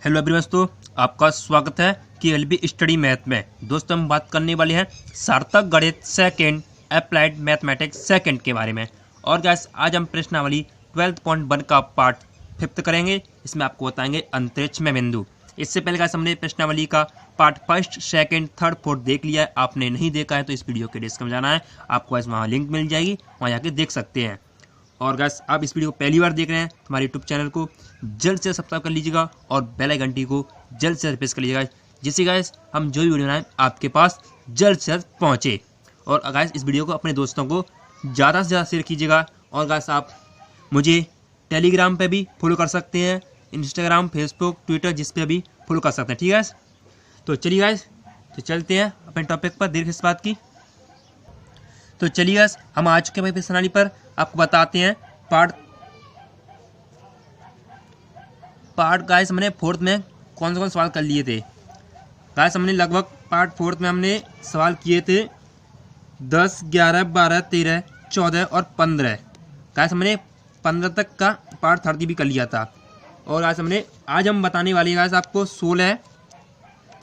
Hello everyone, दोस्तों आपका स्वागत है KLB स्टडी मैथ में। दोस्तों हम बात करने वाले हैं सार्थक गणित सेकंड अप्लाइड मैथमेटिक्स सेकंड के बारे में। और गैस आज हम प्रश्नावली 12.1 का पार्ट 5 करेंगे। इसमें आपको बताएंगे अंतरिक्ष में बिंदु। इससे पहले गैस हमने प्रश्नावली का पार्ट 1, 2, 3, 4 देख लिया है। आपने नहीं देखा है तो इस वीडियो के डिस्क्रिप्शन में जाना है, आपको गैस वहाँ लिंक मिल जाएगी, वहाँ जाके देख सकते हैं। और गैस आप इस वीडियो को पहली बार देख रहे हैं तो हमारे यूट्यूब चैनल को जल्द से सब्सक्राइब कर लीजिएगा और बेल आइकन घंटी को जल्द से प्रेस कर लीजिएगा, जिससे गैस हम जो भी वीडियो बनाएं आपके पास जल्द से जल्द पहुंचे। और गैस इस वीडियो को अपने दोस्तों को ज़्यादा से ज़्यादा शेयर कीजिएगा। और गैस आप मुझे टेलीग्राम पे भी फॉलो कर सकते हैं, इंस्टाग्राम, फेसबुक, ट्विटर, जिस पे भी फॉलो कर सकते हैं। ठीक है गैस, तो चलिए गैस तो चलते हैं अपने टॉपिक पर देर किस बात की। तो चलिए गैस हम आज के प्रश्नावली पर आपको बताते हैं पार्ट गाइस हमने 4th में कौन से सवाल कर लिए थे। गाइस हमने लगभग पार्ट 4th में हमने सवाल किए थे 10, 11, 12, 13, 14 और 15। गाइस हमने 15 तक का पार्ट 30 भी कर लिया था। और गाइस हमने आज हम बताने वाले गाइस आपको 16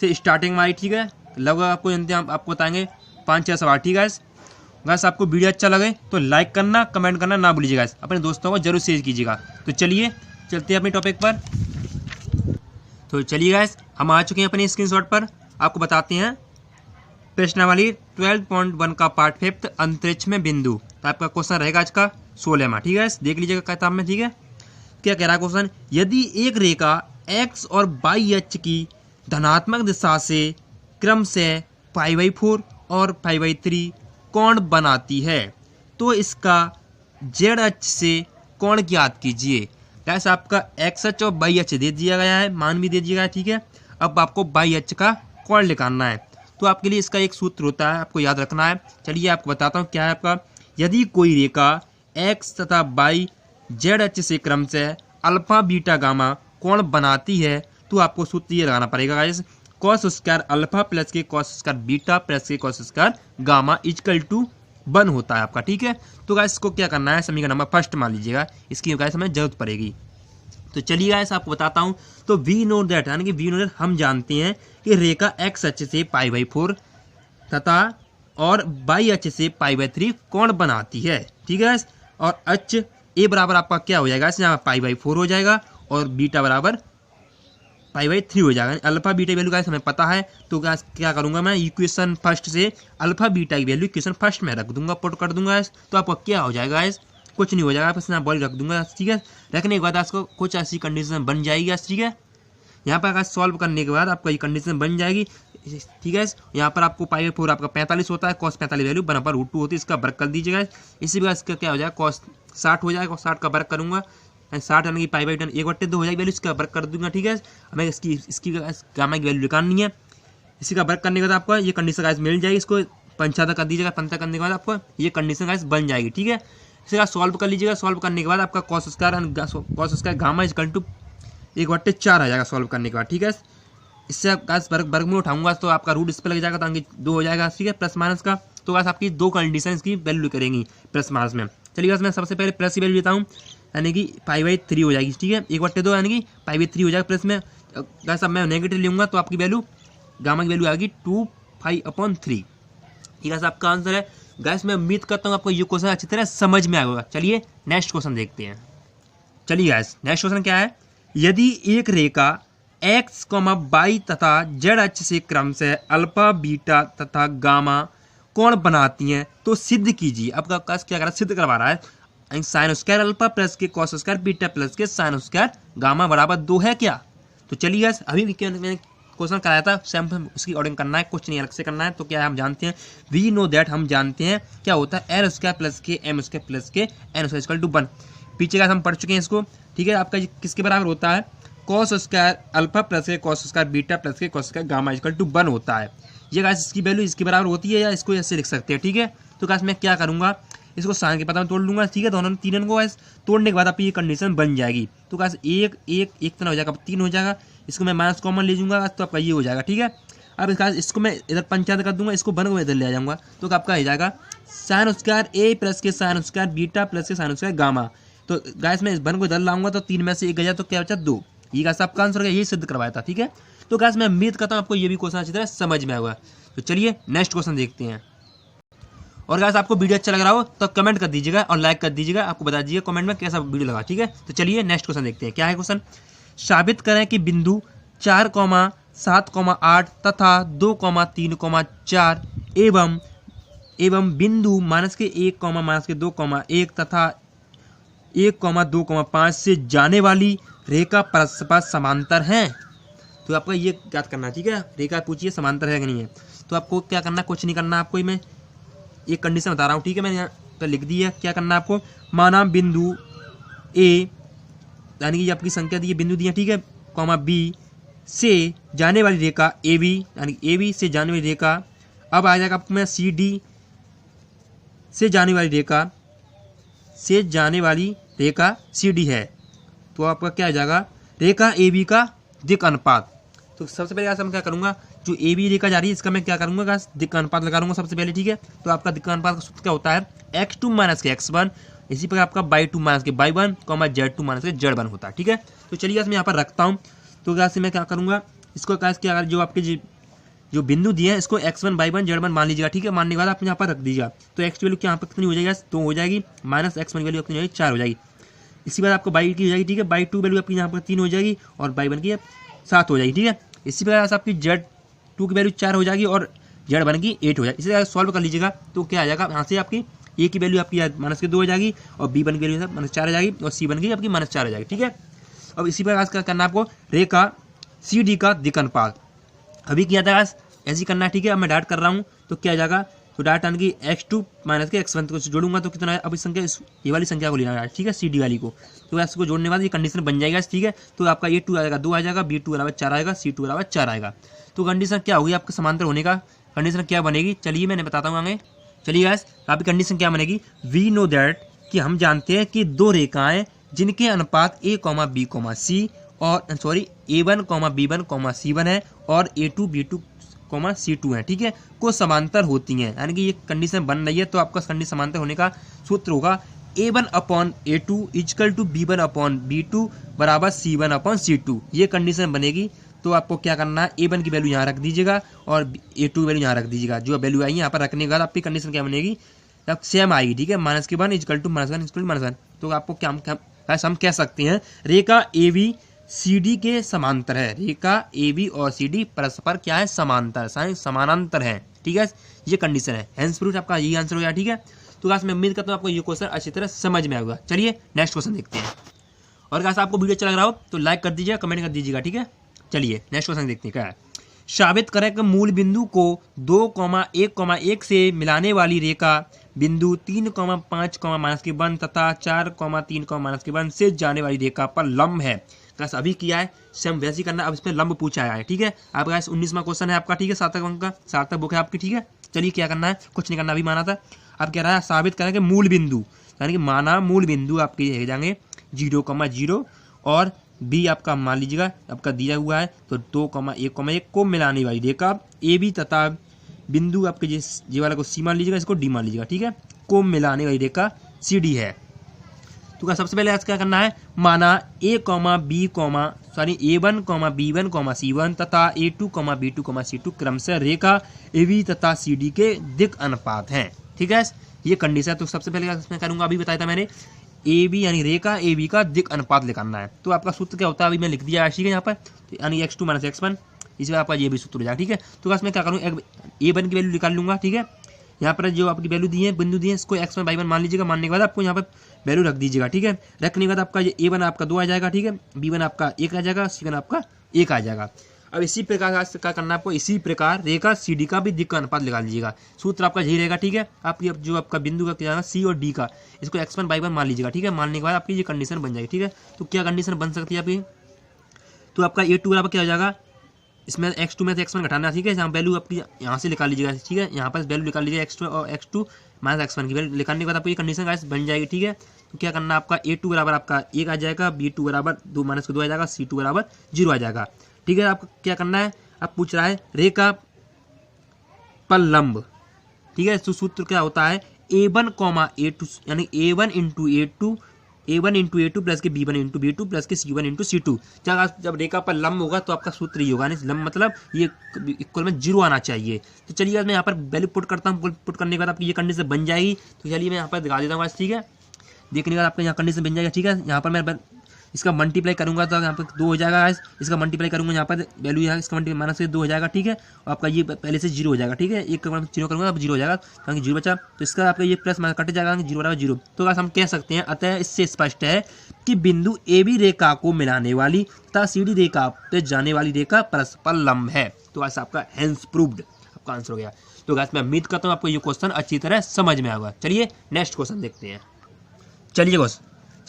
से स्टार्टिंग हमारी। ठीक है, लगभग आपको जानते हैं, आपको बताएंगे 5-6 सवाल। ठीक है गाइस, आपको वीडियो अच्छा लगे तो लाइक करना, कमेंट करना ना भूलिएगा, अपने दोस्तों को जरूर शेयर कीजिएगा। तो चलिए चलते हैं अपने टॉपिक पर। तो चलिए गाइस हम आ चुके हैं अपने स्क्रीनशॉट पर। आपको बताते हैं प्रश्नावली 12.1 का पार्ट 5 अंतरिक्ष में बिंदु। तो आपका क्वेश्चन रहेगा आज का 16वां। ठीक है, देख लीजिएगा किताब में। ठीक है, क्या कह रहा है क्वेश्चन, यदि एक रेखा x और y अक्ष की धनात्मक दिशा से क्रमशः π/4 और π/3 कोण बनाती है तो इसका z अक्ष से कोण ज्ञात कीजिए। गैस आपका x अक्ष और y अक्ष दे दिया गया है, मान भी दे दिया गया है। ठीक है, अब आपको y अक्ष का कोण निकालना है। तो आपके लिए इसका एक सूत्र होता है, आपको याद रखना है। चलिए आपको बताता हूँ क्या है आपका। यदि कोई रेखा x तथा y z अक्ष से क्रमशः अल्फा बीटा गामा कोण बनाती है तो आपको सूत्र ये लगाना पड़ेगा guys, cos square alpha plus के कॉस स्क्वायर बीटा प्लस के cos square gamma equal to 1 होता है आपका। ठीक है, तो गाइस इसको क्या करना है, समीकरण नंबर 1 मान लीजिएगा, इसकी गाइस हमें जरूरत पड़ेगी। तो चलिए गाइस आपको बताता हूँ। तो वी नो दैट, यानी कि वी नो दैट हम जानते हैं कि रेखा x अक्ष से π/4 तथा और y अक्ष से π/3 कोण बनाती है। ठीक है, और अक्ष a बराबर आपका क्या हो जाएगा, यहाँ π/4 हो जाएगा और बीटा बराबर π/3 हो जाएगा। अल्फा बीटा की वैल्यू गाइस हमें पता है, तो गाइस क्या करूंगा मैं, इक्वेशन फर्स्ट से अल्फा बीटा की वैल्यू इक्वेशन फर्स्ट में रख दूंगा, पुट कर दूंगा गाइस। तो आपको क्या हो जाएगा गाइस, कुछ नहीं हो जाएगा, बस यहाँ बॉल रख दूंगा। ठीक है, रखने के बाद आपको कुछ ऐसी कंडीशन बन जाएगी। ठीक है, यहाँ पर सॉल्व करने के बाद आपका ये कंडीशन बन जाएगी। ठीक है, यहाँ पर आपको π/4 आपका 45 होता है, कॉस 45 वैल्यू बराबर √2 होती है, इसका वर्ग कर दीजिएगा। इसी प्रकार इसका क्या हो जाएगा, कॉस 60 हो जाएगा, 60 का वर्ग करूंगा, 60 यानी कि π/10 1/2 हो जाएगी वैल्यू, इसका वर्ग कर दूंगा। ठीक है, हमें इसकी गामा की वैल्यू निकालनी है। इसी का वर्ग करने के बाद आपको ये कंडीशन गाइस मिल जाएगी, इसको 15 कर दीजिएगा, 15 करने के बाद आपको ये कंडीशन गाइस बन जाएगी। ठीक है, इसे सॉल्व कर लीजिएगा। सॉल्व करने के बाद आपका cos square gamma equal to 1/4 आ जाएगा सॉल्व करने के बाद। ठीक है, इससे आप गाइस वर्ग में उठाऊंगा तो आपका रूट इस पर लग जाएगा, तो आगे 2 हो जाएगा। ठीक है, प्लस माइनस का, तो गाइस आपकी 2 कंडीशन की वैल्यू करेंगी प्लस माइनस में। चलिए गाइस मैं सबसे पहले प्लस की वैल्यू लेता हूँ, यानी कि π/3 हो जाएगी। ठीक है, 1/2 यानी कि π/3 हो जाएगा प्लस में। गाइस अब मैं नेगेटिव लूँगा तो आपकी वैल्यू गामा की वैल्यू आएगी 2π/3। ठीक है, आपका आंसर है। गाइस मैं उम्मीद करता हूँ आपको ये क्वेश्चन अच्छी तरह समझ में आएगा। चलिए नेक्स्ट क्वेश्चन देखते हैं। चलिए गाइस नेक्स्ट क्वेश्चन क्या है, यदि एक रेखा x, y तथा z अक्ष से क्रमशः अल्फा बीटा तथा गामा कोण बनाती हैं तो सिद्ध कीजिए। आपका क्या कर रहा है, सिद्ध करवा रहा है। साइन स्क्वायर अल्फा प्लस के कॉस स्क्वायर बीटा प्लस के साइन स्क्वायर गामा बराबर 2 है क्या। तो चलिए गाइस अभी मैंने क्वेश्चन कराया था, सैम्पल उसकी ऑर्डरिंग करना है, कुछ नहीं अलग से करना है। तो क्या है, हम जानते हैं वी नो दैट, हम जानते हैं क्या होता है, एल स्क्वायर प्लस के एम स्क्वायर प्लस के एन स्क्वायर इक्वल टू 1। पीछे का हम पढ़ चुके हैं इसको। ठीक है, आपका किसके बराबर होता है, कॉस स्क्वायर अल्फा प्लस के कॉस स्क्वायर बीटा प्लस के cos square gamma equal to 1 होता है। ये गाइस इसकी वैल्यू इसके बराबर होती है, या इसको ऐसे लिख सकते हैं। ठीक है, तो गाइस मैं क्या करूंगा, इसको साइन के पता में तोड़ लूंगा। ठीक है, दोनों तीनों को गाइस तोड़ने के बाद आपकी ये कंडीशन बन जाएगी। तो गाइस एक तरह हो जाएगा, 3 हो जाएगा, इसको मैं माइनस कॉमन ले लूंगा तो आपका ये हो जाएगा। ठीक है, अब इसको मैं इधर पंचायत कर दूंगा, इसको 1 को इधर ले आ जाऊंगा, तो आपका हो जाएगा साइन स्क्वायर ए प्लस के साइन स्क्वायर बीटा प्लस के साइन स्क्वायर गामा। तो गाइस मैं इस 1 को इधर लाऊंगा तो 3 में से 1 गया तो क्या बचा 2। ये गाइस आपका आंसर है, यही सिद्ध करवाया था। ठीक है, तो गाइस मैं उम्मीद करता हूँ आपको ये भी क्वेश्चन अच्छी तरह समझ में आएगा। तो चलिए नेक्स्ट क्वेश्चन देखते हैं। और गाइस आपको वीडियो अच्छा लग रहा हो तो कमेंट कर दीजिएगा और लाइक कर दीजिएगा, आपको बता दीजिएगा कमेंट में कैसा वीडियो लगा। ठीक है, तो चलिए नेक्स्ट क्वेश्चन देखते हैं। क्या है क्वेश्चन? साबित करें कि बिंदु 4,7,8 तथा 2,3,4 एवं बिंदु -1, तथा 1,2,5 से जाने वाली रेखा परस्पर समांतर हैं। तो आपको ये याद करना है। ठीक है, रेखा पूछिए समांतर है कि नहीं है। तो आपको क्या करना, कुछ नहीं करना आपको, मैं एक कंडीशन बता रहा हूँ। ठीक है, मैंने यहाँ पर लिख दी है। क्या करना है आपको, माना बिंदु ए यानी कि आपकी संख्या दी है, बिंदु दी है, ठीक है, कॉमा बी से जाने वाली रेखा ए बी, यानी ए बी से जाने वाली रेखा, अब आ जाएगा आपको मैं सी डी से जाने वाली रेखा सी डी है। तो आपका क्या आ जाएगा, रेखा ए बी का दिक् अनुपात। तो सबसे पहले मैं क्या करूंगा, जो ए बी रेखा जा रही है इसका मैं क्या करूंगा, दिक् अनुपात लगा लूंगा सबसे पहले। ठीक है, तो आपका दिक् अनुपात का सूत्र क्या होता है, x2 - के x1, इसी प्रकार आपका y2 - के y1, z2 - के z1 होता है। ठीक है, तो चलिए मैं यहाँ पर रखता हूँ। तो कैसे मैं क्या करूँगा, इसको क्या जो आपके जो बिंदु दिए हैं इसको x1 y1 z1 मान लीजिएगा। ठीक है, मानने के बाद आप यहाँ पर रख दीजिएगा। तो x वैल्यू यहाँ पर कितनी हो जाएगी, 2 हो जाएगी, माइनस x1 वैल्यू कितनी हो जाएगी, 4 हो जाएगी। इसी बार आपको y की हो जाएगी। ठीक है, y2 वैल्यू आपकी यहाँ पर 3 हो जाएगी और y1 की 7 हो जाएगी। ठीक है, इसी प्रकार से आपकी z2 की वैल्यू 4 हो जाएगी और z1 की 8 हो जाएगी। इसे सॉल्व कर लीजिएगा तो क्या आ जाएगा, यहाँ से आपकी ए की वैल्यू आपकी -2 हो जाएगी और b1 की वैल्यू -4 हो जाएगी और c1 की आपकी -4 हो जाएगी। ठीक है, अब इसी प्रकार क्या करना है आपको, रेखा सी डी का दिक् अनुपात अभी किया था ऐसे करना है। ठीक है, अब मैं डाट कर रहा हूँ तो क्या आ जाएगा, तो डाट यानी कि x2 - के x1 को जोड़ूंगा तो कितना है, अब इस संख्या ये वाली संख्या को लेना है। ठीक है, सी डी वाली को, तो इसको जोड़ने के बाद ये कंडीशन बन जाएगा। ठीक है, तो आपका ये 2 आएगा, 2 आ जाएगा, b2 बराबर 4 आएगा, c2 बराबर 4 आएगा। तो कंडीशन क्या होगी आपके समांतर होने का, कंडीशन क्या बनेगी, चलिए मैंने बताता हूँ आगे। चलिए गाइस, आपकी कंडीशन क्या बनेगी, वी नो दैट कि हम जानते हैं कि दो रेखाएं जिनके अनुपात a, b, c और a1, b1, c1 है और a2, b2, c2 है। ठीक है, को समांतर होती हैं, यानी कि ये कंडीशन बन रही है। तो आपका कंडीशन समांतर होने का सूत्र होगा a1/a2 = b1/b2 बराबर c1/c2। ये कंडीशन बनेगी। तो आपको क्या करना है, a1 की वैल्यू यहाँ रख दीजिएगा और a2 वैल्यू यहाँ रख दीजिएगा। जो वैल्यू आई यहाँ पर रखने के बाद आपकी कंडीशन क्या बनेगी, अब सेम आएगी। ठीक है, -1 = -1 तो आपको क्या हम कह सकते हैं, रेखा ए बी सी डी के समांतर है। रेखा ए बी और सी डी परस्पर क्या है, समांतर, समानांतर है। ठीक है, ये कंडीशन है, हेंस प्रूफ आपका यही आंसर हो गया। ठीक है, तो गाइस मैं उम्मीद करता हूँ आपको ये क्वेश्चन अच्छी तरह समझ में आएगा। चलिए नेक्स्ट क्वेश्चन देखते हैं। और गाइस आपको वीडियो अच्छा लग रहा हो तो लाइक कर दीजिएगा, कमेंट कर दीजिएगा। ठीक है, चलिए नेक्स्ट क्वेश्चन देखते हैं। क्या है, साबित करें कि मूल बिंदु को 2,1,1 से मिलाने वाली रेखा बिंदु 3,5, -1 तथा 4,3, -1 से जाने वाली रेखा पर लंब है। गाइस अभी किया है सेम वैसे ही करना, अब इसमें लंब पूछा है। ठीक है, आप गाइस 19वां क्वेश्चन है आपका। ठीक है, सार्थक अंक का, सार्थक बुक है आपकी। ठीक है, चलिए क्या करना है, कुछ नहीं करना, अभी माना था। अब कह रहा है साबित करें कि मूल बिंदु, यानी कि माना मूल बिंदु आपके रह जाएंगे 0,0 और बी आपका मान लीजिएगा आपका दिया हुआ है तो 2,1,1 को मिलाने वाली रेखा ए बी तथा बिंदु आपके ये वाला को सी मान लीजिएगा, इसको डी मान लीजिएगा। ठीक है, को मिलाने वाली रेखा सी डी है। तो क्या सबसे पहले क्या करना है, माना a,b, a1, b1, c1 तथा a2, b2, c2 क्रमशः रेखा ab तथा cd के दिक् अनुपात हैं। ठीक है, ये कंडीशन है। तो सबसे पहले क्या करूंगा, अभी बताया था मैंने, ab यानी रेखा ab का दिक् अनुपात निकालना है। तो आपका सूत्र क्या होता है, अभी मैं लिख दिया है यहाँ पर, यानी x2 - x1, इसमें आपका ये भी सूत्र हो जाएगा। ठीक है, तो मैं क्या करूँगा, a1 की वैल्यू निकाल लूंगा। ठीक है, यहाँ पर जो आपकी वैल्यू दी है, बिंदु दी है, इसको x1 y1 मान लीजिएगा। मानने के बाद आपको यहाँ पर वैल्यू रख दीजिएगा। ठीक है, रखने के बाद आपका ये a1 आपका 2 आ जाएगा। ठीक है, b1 आपका 1 आ जाएगा, c1 आपका 1 आ जाएगा। अब इसी प्रकार से क्या करना है आपको, इसी प्रकार रेखा सी डी का भी दिक् अनुपात निकाल लीजिएगा। सूत्र आपका यही रहेगा। ठीक है, आपकी जो आपका बिंदु का क्या सी और डी का, इसको x1 y1 मान लीजिएगा। ठीक है, मानने के बाद आपकी ये कंडीशन बन जाएगी। ठीक है, तो क्या कंडीशन बन सकती है आपकी, तो आपका a2 बराबर क्या हो जाएगा, इसमें x2 में से x1 घटाना। ठीक है, यहाँ वैल्यू आपकी यहाँ से निकाल लीजिएगा। ठीक है, यहाँ पर वैल्यू निकाल लीजिएगा x2 और x2 - x1 की वैल्यू निकालने के बाद आपको ये कंडीशन गाइस बन जाएगी। ठीक है, तो क्या करना आपका a2 बराबर आपका 1 आ जाएगा, b2 बराबर 2 - 2 आ जाएगा, c2 बराबर 0 आ जाएगा। ठीक है, आपको क्या करना है, अब पूछ रहा है रेखा पर लंब। ठीक है, तो सूत्र क्या होता है, a1, a2 यानी a1 × a2 A1 into A2 plus के B1 इंटू B2 प्लस के C1 इंटू C2। जब रेखा पर लंब होगा तो आपका सूत्र ये होगा, लंब मतलब ये इक्वल में 0 आना चाहिए। तो चलिए मैं यहाँ पर वैल्यू पुट करता हूँ। पुट करने के बाद आपकी ये कंडीशन बन जाएगी। तो चलिए मैं यहाँ पर दिखा देता हूँ, ठीक है। देखने के बाद आपको यहाँ कंडीशन बन जाएगा, ठीक है। यहाँ पर मैं इसका मल्टीप्लाई करूंगा तो यहाँ पर 2 हो जाएगा। इसका मल्टीप्लाई करूंगा यहाँ पर वैल्यू यहाँ इसका मल्टीप्लाई माइनस से 2 हो जाएगा, ठीक है। और आपका ये पहले से 0 हो जाएगा, ठीक है। एक 0 करूँगा अब 0 हो जाएगा, क्योंकि 0 बचा। तो इसका आपका ये प्लस कट जाएगा, 0 हो जाएगा 0। तो हम कह सकते हैं अतः इससे स्पष्ट है कि बिंदु ए बी रेखा को मिलाने वाली तथा CD रेखा पे जाने वाली रेखा परस्पर लंब है। तो ऐसा आपका हेंस प्रूव्ड आपका आंसर हो गया। तो गाइस मैं उम्मीद करता हूँ आपको ये क्वेश्चन अच्छी तरह समझ में आएगा। चलिए नेक्स्ट क्वेश्चन देखते हैं। चलिए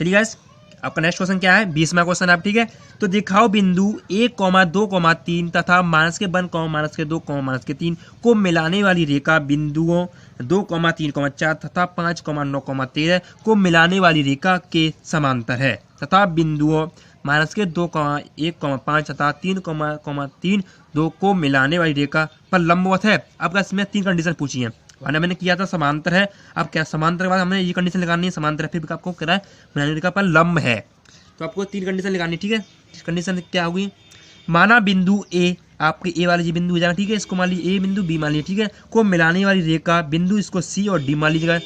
गाइस आपका नेक्स्ट क्वेश्चन क्या है, 20वां क्वेश्चन आप, ठीक है। तो दिखाओ बिंदु 1,2,3 तथा -1, -2, -3 को मिलाने वाली रेखा बिंदुओं 2,3,4 तथा 5,9,13 को मिलाने वाली रेखा के समांतर है तथा बिंदुओं -2,1,5 तथा 3,3 2 को मिलाने वाली रेखा पर लंबवत है। आपका इसमें 3 कंडीशन पूछी है। मैंने किया था समांतर है। अब क्या समांतर के बाद हमने ये कंडीशन लगानी है, समांतर है, फिर आपको कह रहा है मिलाने रेखा पर लंब है। तो आपको 3 कंडीशन लगानी है, ठीक है। कंडीशन क्या होगी, माना बिंदु ए, आपके ए वाली जी बिंदु हो जाएगा, ठीक है। इसको मान लीजिए ए बिंदु, बी मान लीजिए, ठीक है। को मिलाने वाली रेखा बिंदु इसको सी और डी मान लीजिएगा।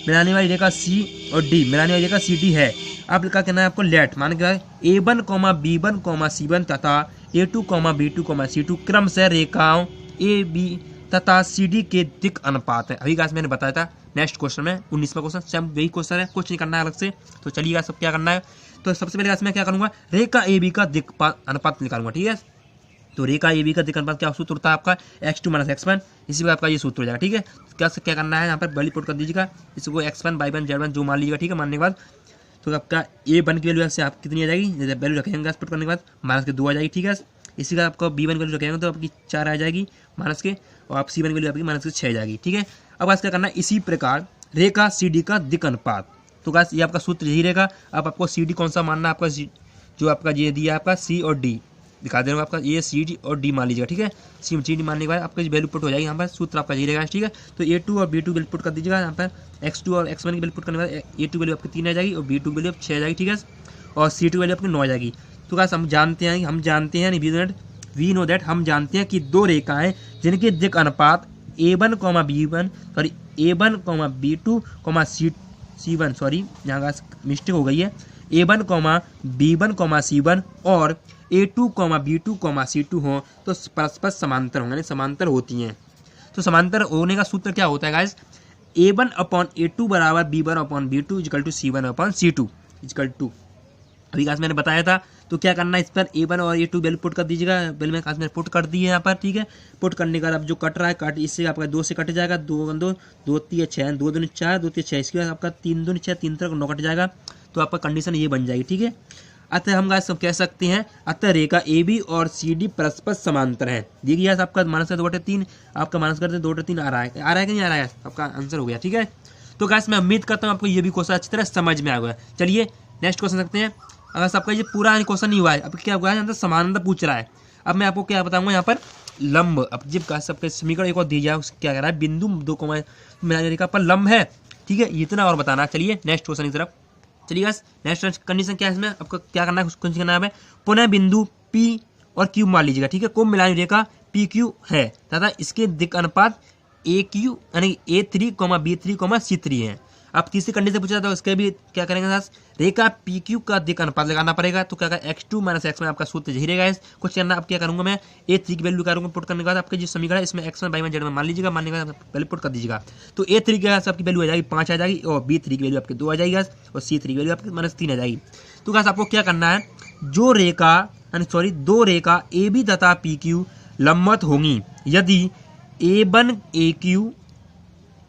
मिलाने वाली रेखा सी और डी, मिलाने वाली रेखा सी डी है। अब क्या कहना है आपको, लेट मान के A1, B1, C1 तथा A2, B2, C2 क्रम से रेखाओं ए बी तथा CD के दिक् अनुपात है। अभी गाइस मैंने बताया था नेक्स्ट क्वेश्चन में 19वां क्वेश्चन सेम वही क्वेश्चन है, कुछ नहीं करना है अलग से। तो चलिए सब क्या करना है, तो सबसे पहले मैं क्या करूंगा, रेखा AB का दिक् अनुपात निकालूंगा, ठीक है। तो रेखा AB का दिक् अनुपात क्या सूत्र होता है आपका, x2 - x1। इसी पर आपका ये सूत्र हो जाएगा, ठीक है। क्या करना है, यहाँ पर वैल्यू पुट कर दीजिएगा, इसको x1, y1, z1 जो मान लीजिएगा, ठीक है। मानने के बाद तो आपका A1 की वैल्यू से आप कितनी आ जाएगी, वैल्यू रखेंगे पुट करने के बाद -2 आ जाएगी, ठीक है। इसी का आपको B1 वैल्यू रखेंगे तो आपकी 4 आ जाएगी माइनस के, और आप C1 वैल्यू आपकी -6 आ जाएगी, ठीक है। अब आज क्या करना है, इसी प्रकार रेखा CD का दिक् अनुपात। तो गाइस ये आपका सूत्र यही रहेगा। अब आपको CD कौन सा मानना है, आपका जो आपका ये दिया आपका C और D दिखा दे रहा हूँ, आपका ये CD और D मान लीजिएगा, ठीक है। CD मानने के बाद आपका वैल्यू पुट हो जाएगी, यहाँ पर सूत्र आपका यही रहेगा, ठीक है। तो A2 और B2 वैल्यू पुट कर दीजिएगा, यहाँ पर x2 और x1 की वैल्यू पुट करने के बाद A2 वैल्यू आपकी 3 आ जाएगी और B2 वैल्यू 6 आ जाएगी, ठीक है। और C2 वैल्यू आपकी 9 आ जाएगी। तो गाइस हम जानते हैं वी नो दैट हम जानते हैं कि 2 रेखाएं जिनके दिक् अनुपात A1, B1 sorry A1, B2, C1 sorry यहाँ मिस्टेक हो गई है, A1, B1, C1 और A2, B2, C2 हो तो परस्पर समांतर होंगे, समांतर होती हैं। तो समांतर होने का सूत्र क्या होता है गाइस, A1/A2 बराबर B1/B2 = C1/C2 = अभी गाइस मैंने बताया था। तो क्या करना है, इस पर A1 और A2 वैल्यू पुट कर दीजिएगा। वैल्यू मैंने पुट कर दी है यहाँ पर, ठीक है। पुट करने का अब जो कट रहा है कट इससे आपका 2 से कट जाएगा, 2 2 2 3 6 2 2 4 2 3 6, इसके बाद आपका 3 2 6 3 तक 9 कट जाएगा। तो आपका कंडीशन ये बन जाएगी, ठीक है। अतः हम गाइस कह सकते हैं अतः रेखा AB और CD परस्पर समांतर है। देखिए गाइस आपका -2/3 आपका माइनस करते 2/3 आ रहा है कि नहीं आ रहा है, आपका आंसर हो गया, ठीक है। तो गाइस मैं उम्मीद करता हूँ आपको ये भी क्वेश्चन अच्छी तरह समझ में आ गया। चलिए नेक्स्ट क्वेश्चन सकते हैं। अगर आपका ये पूरा क्वेश्चन नहीं हुआ है, अब क्या हुआ है, यहाँ समानता पूछ रहा है। अब मैं आपको क्या बताऊंगा यहाँ पर लंब। अब जब का सबके समीकरण एक और दी जाए, क्या कह रहा है, बिंदु 2 मिलाने रेखा पर लंब है, ठीक है। इतना और बताना। चलिए नेक्स्ट क्वेश्चन की तरफ चलिए। नेक्स्ट कंडीशन क्या है इसमें, आपको क्या करना है, कुछ करना है, पुनः बिंदु P और Q मान लीजिएगा, ठीक है। को मिलाने रेखा PQ है तथा इसके दिक् अनुपात AQ यानी A3, B3, C3 है। अब तीसरी कंडीशन पूछा था, उसके भी क्या करेंगे साथ, रेखा PQ का दिक् अनुपात लगाना पड़ेगा। तो क्या x2 - x1 आपका सूत्र यही रहेगा। कुछ करना, अब क्या करूंगा मैं, A3 की वैल्यू करूंगा पुट करने के बाद आपके जो समीकरण है इसमें x1, y1, z1 मान लीजिएगा, मानने के बाद वैल्यू पुट कर दीजिएगा। तो A3 की आपकी वैल्यू आ जाएगी 5 आ जाएगी, और B3 की वैल्यू आपकी 2 आ जाएगी, और C3 की वैल्यू आपकी -3 आ जाएगी। तो गाइस आपको क्या करना है, दो रेखा AB तथा PQ लंबवत होंगी यदि A1 AQ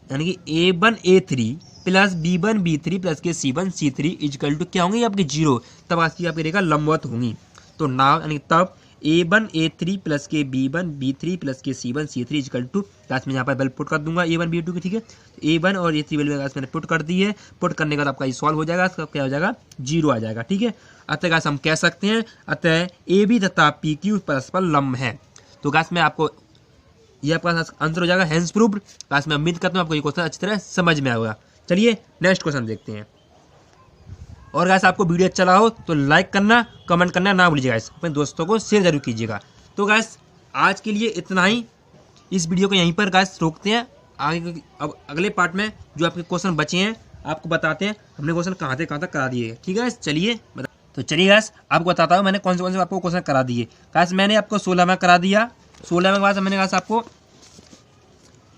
यानी कि A1 A3 plus B1 B3 plus के C1 C3 = क्या होंगे आपकी 0, तब आपकी रेखा लंबवत होंगी। तो नाउ यानी तब A1 A3 प्लस के B1 B3 प्लस के C1 C3 = मैं यहाँ पर वैल्यू पुट कर दूंगा A1 B2 की, ठीक है। A1 और A3 वैल्यू मैंने पुट कर दी है। पुट करने के बाद आपका ये सॉल्व हो जाएगा, इसका क्या हो जाएगा, 0 आ जाएगा, ठीक है। अतः गाइस हम कह सकते हैं अतः AB तथा PQ परस्पर लंब है। तो गाइस मैं आपको ये आपका आंसर हो जाएगा हेंस प्रूव्ड। गाइस मैं उम्मीद करता हूँ आपको ये क्वेश्चन अच्छी तरह समझ में आएगा। चलिए नेक्स्ट क्वेश्चन देखते हैं। और गाइस आपको वीडियो अच्छा लगा हो तो लाइक करना, कमेंट करना ना भूलिएगा गाइस, अपने दोस्तों को शेयर जरूर कीजिएगा। तो गाइस आज के लिए इतना ही, इस वीडियो को यहीं पर गाइस रोकते हैं। आगे अब अगले पार्ट में जो आपके क्वेश्चन बचे हैं आपको बताते हैं हमने क्वेश्चन कहाँ तक करा दिए। ठीक है गाइस, चलिए तो चलिए गाइस आपको बताता हूँ मैंने कौन से आपको क्वेश्चन करा दिए। गाइस मैंने आपको 16वां करा दिया, 16वें बाद मैंने गाइस आपको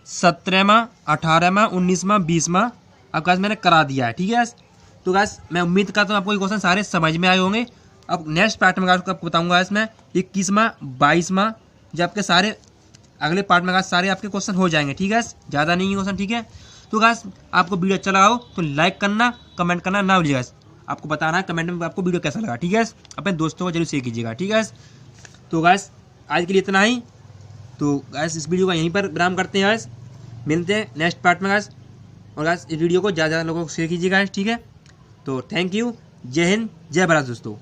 17वां, 18वां, 19वां, 20वां अब गाइस मैंने करा दिया है। ठीक है गाइस, तो गाइस मैं उम्मीद करता हूँ आपको ये क्वेश्चन सारे समझ में आए होंगे। अब नेक्स्ट पार्ट में गाइस आपको बताऊंगा गाइस मैं 21वां, 22वां, जो आपके सारे अगले पार्ट में गाइस सारे आपके क्वेश्चन हो जाएंगे। ठीक है, ज़्यादा नहीं है क्वेश्चन। ठीक है, तो गाइस आपको वीडियो अच्छा लगा हो तो लाइक करना, कमेंट करना ना भूलिएगा। आपको बताना है कमेंट में आपको वीडियो कैसा लगा। ठीक है, अपने दोस्तों को जरूर शेयर कीजिएगा। ठीक है, तो गाइस आज के लिए इतना ही। तो गाइस इस वीडियो को यहीं पर विराम करते हैं गाइस, मिलते हैं नेक्स्ट पार्ट में गाइस। और गाइस इस वीडियो को ज़्यादा लोगों को शेयर कीजिएगा। ठीक है, तो थैंक यू, जय हिंद, जय भारत दोस्तों।